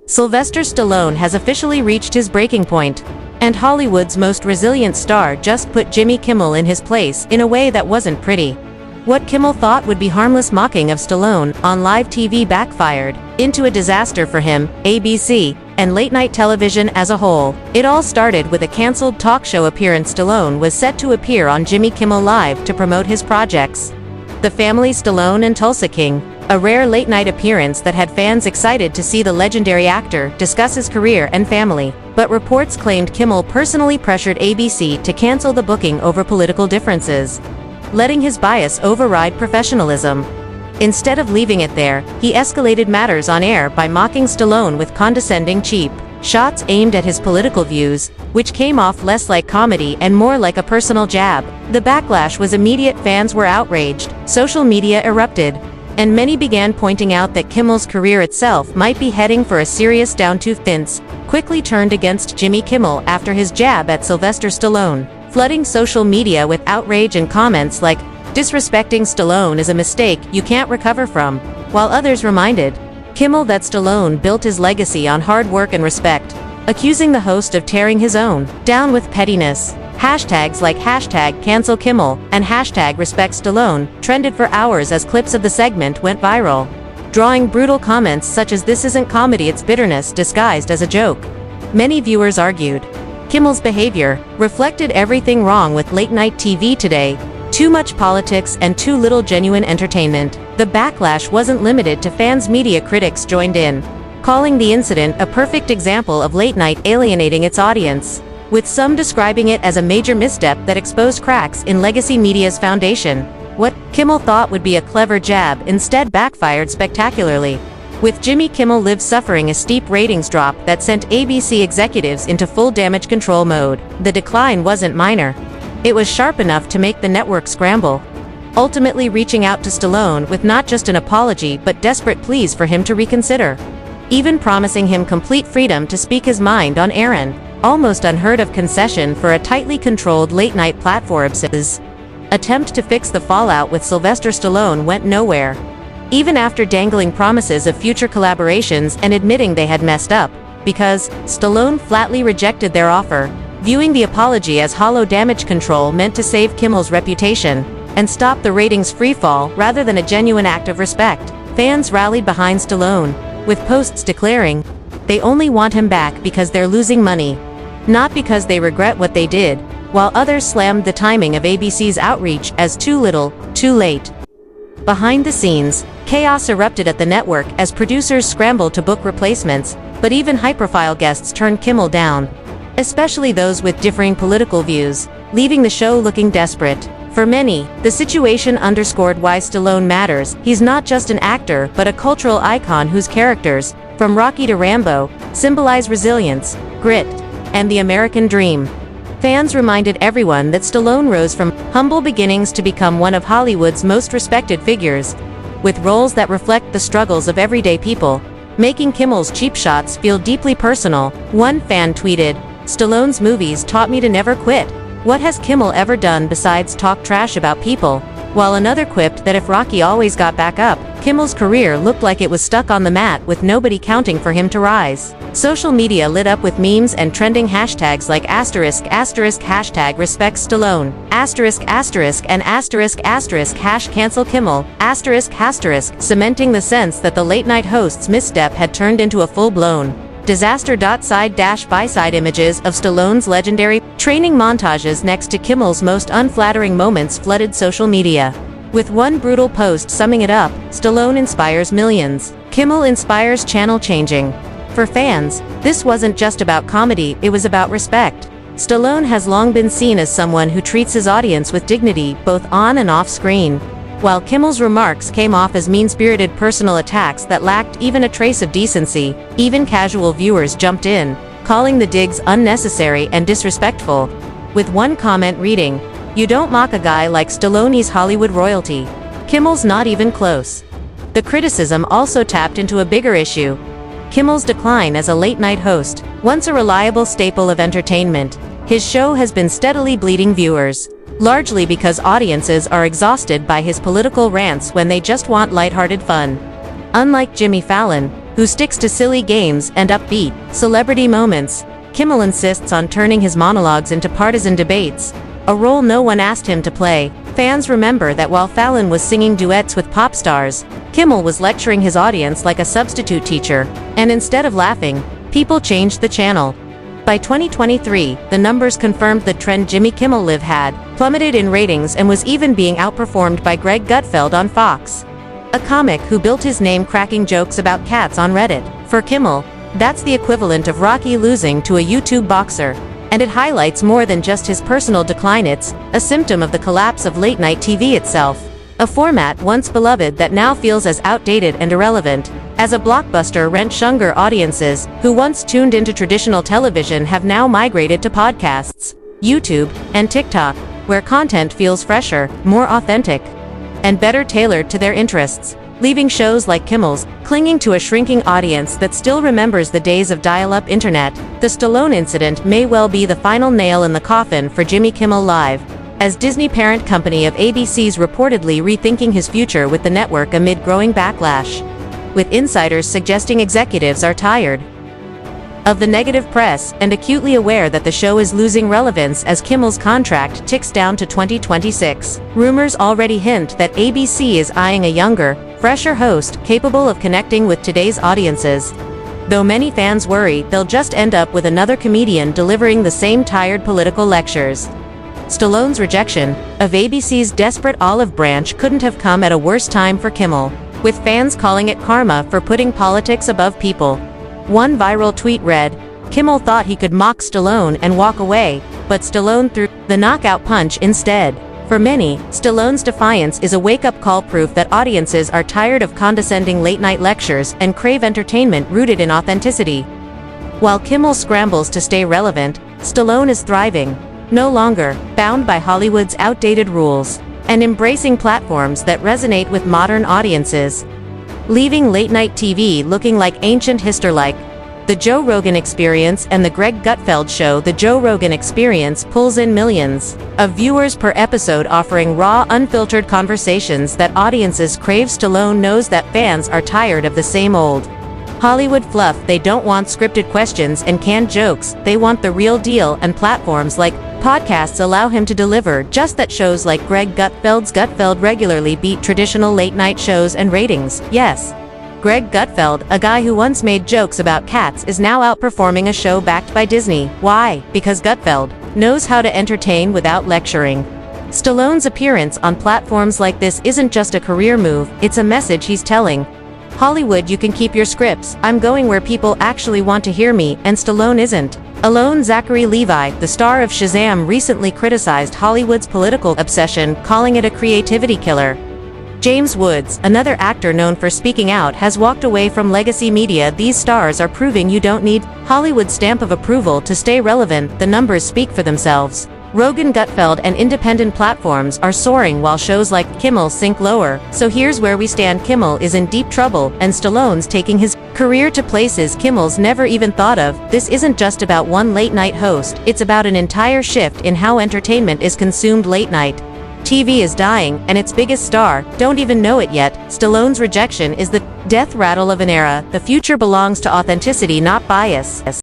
Sylvester Stallone has officially reached his breaking point, and Hollywood's most resilient star just put Jimmy Kimmel in his place in a way that wasn't pretty. What Kimmel thought would be harmless mocking of Stallone on live TV backfired into a disaster for him, ABC, and late-night television as a whole. It all started with a canceled talk show appearance. Stallone was set to appear on Jimmy Kimmel Live to promote his projects. The Family Stallone and Tulsa King, a rare late-night appearance that had fans excited to see the legendary actor discuss his career and family, but reports claimed Kimmel personally pressured ABC to cancel the booking over political differences, letting his bias override professionalism. Instead of leaving it there, he escalated matters on air by mocking Stallone with condescending cheap shots aimed at his political views, which came off less like comedy and more like a personal jab. The backlash was immediate. Fans were outraged, social media erupted, and many began pointing out that Kimmel's career itself might be heading for a serious downturn. Fans quickly turned against Jimmy Kimmel after his jab at Sylvester Stallone, flooding social media with outrage and comments like, "Disrespecting Stallone is a mistake you can't recover from," while others reminded Kimmel that Stallone built his legacy on hard work and respect, accusing the host of tearing his own down with pettiness. Hashtags like #CancelKimmel and #RespectStallone trended for hours as clips of the segment went viral, drawing brutal comments such as "This isn't comedy, it's bitterness disguised as a joke." Many viewers argued Kimmel's behavior reflected everything wrong with late-night TV today: too much politics and too little genuine entertainment. The backlash wasn't limited to fans. Media critics joined in, calling the incident a perfect example of late-night alienating its audience, with some describing it as a major misstep that exposed cracks in legacy media's foundation. What Kimmel thought would be a clever jab instead backfired spectacularly, with Jimmy Kimmel Live suffering a steep ratings drop that sent ABC executives into full damage control mode. The decline wasn't minor. It was sharp enough to make the network scramble, ultimately reaching out to Stallone with not just an apology but desperate pleas for him to reconsider, even promising him complete freedom to speak his mind on air. An almost unheard of concession for a tightly controlled late-night platform. His attempt to fix the fallout with Sylvester Stallone went nowhere, even after dangling promises of future collaborations and admitting they had messed up, because Stallone flatly rejected their offer, viewing the apology as hollow damage control meant to save Kimmel's reputation and stop the ratings freefall rather than a genuine act of respect. Fans rallied behind Stallone, with posts declaring they only want him back because they're losing money, not because they regret what they did, while others slammed the timing of ABC's outreach as too little, too late. Behind the scenes, chaos erupted at the network as producers scrambled to book replacements, but even high-profile guests turned Kimmel down, especially those with differing political views, leaving the show looking desperate. For many, the situation underscored why Stallone matters. He's not just an actor but a cultural icon whose characters, from Rocky to Rambo, symbolize resilience, grit, and the American dream. Fans reminded everyone that Stallone rose from humble beginnings to become one of Hollywood's most respected figures, with roles that reflect the struggles of everyday people, making Kimmel's cheap shots feel deeply personal. One fan tweeted, "Stallone's movies taught me to never quit. What has Kimmel ever done besides talk trash about people?" While another quipped that if Rocky always got back up, Kimmel's career looked like it was stuck on the mat with nobody counting for him to rise. Social media lit up with memes and trending hashtags like ###RespectStallone, and ###CancelKimmel, cementing the sense that the late-night host's misstep had turned into a full-blown disaster. Side-by-side images of Stallone's legendary training montages next to Kimmel's most unflattering moments flooded social media. With one brutal post summing it up, "Stallone inspires millions. Kimmel inspires channel changing." For fans, this wasn't just about comedy, it was about respect. Stallone has long been seen as someone who treats his audience with dignity, both on and off screen. While Kimmel's remarks came off as mean-spirited personal attacks that lacked even a trace of decency, even casual viewers jumped in, calling the digs unnecessary and disrespectful, with one comment reading, "You don't mock a guy like Stallone, he's Hollywood royalty. Kimmel's not even close." The criticism also tapped into a bigger issue: Kimmel's decline as a late-night host. Once a reliable staple of entertainment, his show has been steadily bleeding viewers, largely because audiences are exhausted by his political rants when they just want lighthearted fun. Unlike Jimmy Fallon, who sticks to silly games and upbeat, celebrity moments. Kimmel insists on turning his monologues into partisan debates, a role no one asked him to play. Fans remember that while Fallon was singing duets with pop stars, Kimmel was lecturing his audience like a substitute teacher, and instead of laughing, people changed the channel. By 2023, the numbers confirmed the trend Jimmy Kimmel Live had plummeted in ratings and was even being outperformed by Greg Gutfeld on Fox, a comic who built his name cracking jokes about cats on Reddit. For Kimmel, that's the equivalent of Rocky losing to a YouTube boxer, and it highlights more than just his personal decline. It's a symptom of the collapse of late-night TV itself, a format once beloved that now feels as outdated and irrelevant as a blockbuster rent. Younger audiences who once tuned into traditional television have now migrated to podcasts, YouTube, and TikTok, where content feels fresher, more authentic, and better tailored to their interests, leaving shows like Kimmel's clinging to a shrinking audience that still remembers the days of dial-up internet. The Stallone incident may well be the final nail in the coffin for Jimmy Kimmel Live, as Disney parent company of ABC's reportedly rethinking his future with the network amid growing backlash, with insiders suggesting executives are tired of the negative press and acutely aware that the show is losing relevance as Kimmel's contract ticks down to 2026. Rumors already hint that ABC is eyeing a younger, fresher host capable of connecting with today's audiences, though many fans worry they'll just end up with another comedian delivering the same tired political lectures. Stallone's rejection of ABC's desperate olive branch couldn't have come at a worse time for Kimmel, with fans calling it karma for putting politics above people. One viral tweet read, "Kimmel thought he could mock Stallone and walk away, but Stallone threw the knockout punch instead." For many, Stallone's defiance is a wake-up call, proof that audiences are tired of condescending late-night lectures and crave entertainment rooted in authenticity. While Kimmel scrambles to stay relevant, Stallone is thriving, no longer bound by Hollywood's outdated rules, and embracing platforms that resonate with modern audiences, leaving late-night TV looking like ancient history. Like The Joe Rogan Experience and The Greg Gutfeld Show. The Joe Rogan Experience pulls in millions of viewers per episode, offering raw, unfiltered conversations that audiences crave. Stallone knows that fans are tired of the same old Hollywood fluff. They don't want scripted questions and canned jokes, they want the real deal, and platforms like podcasts allow him to deliver just that. Shows like Greg Gutfeld's Gutfeld regularly beat traditional late-night shows and ratings. Yes, Greg Gutfeld, a guy who once made jokes about cats, is now outperforming a show backed by Disney. Why? Because Gutfeld knows how to entertain without lecturing. Stallone's appearance on platforms like this isn't just a career move, it's a message he's telling Hollywood: you can keep your scripts, I'm going where people actually want to hear me. And Stallone isn't alone. Zachary Levi, the star of Shazam, recently criticized Hollywood's political obsession, calling it a creativity killer. James Woods, another actor known for speaking out, has walked away from legacy media. These stars are proving you don't need Hollywood's stamp of approval to stay relevant. The numbers speak for themselves. Rogan, Gutfeld, and independent platforms are soaring while shows like Kimmel sink lower. So here's where we stand: Kimmel is in deep trouble, and Stallone's taking his career to places Kimmel's never even thought of. This isn't just about one late-night host, it's about an entire shift in how entertainment is consumed. Late-night TV is dying, and its biggest star don't even know it yet. Stallone's rejection is the death rattle of an era. The future belongs to authenticity, not bias.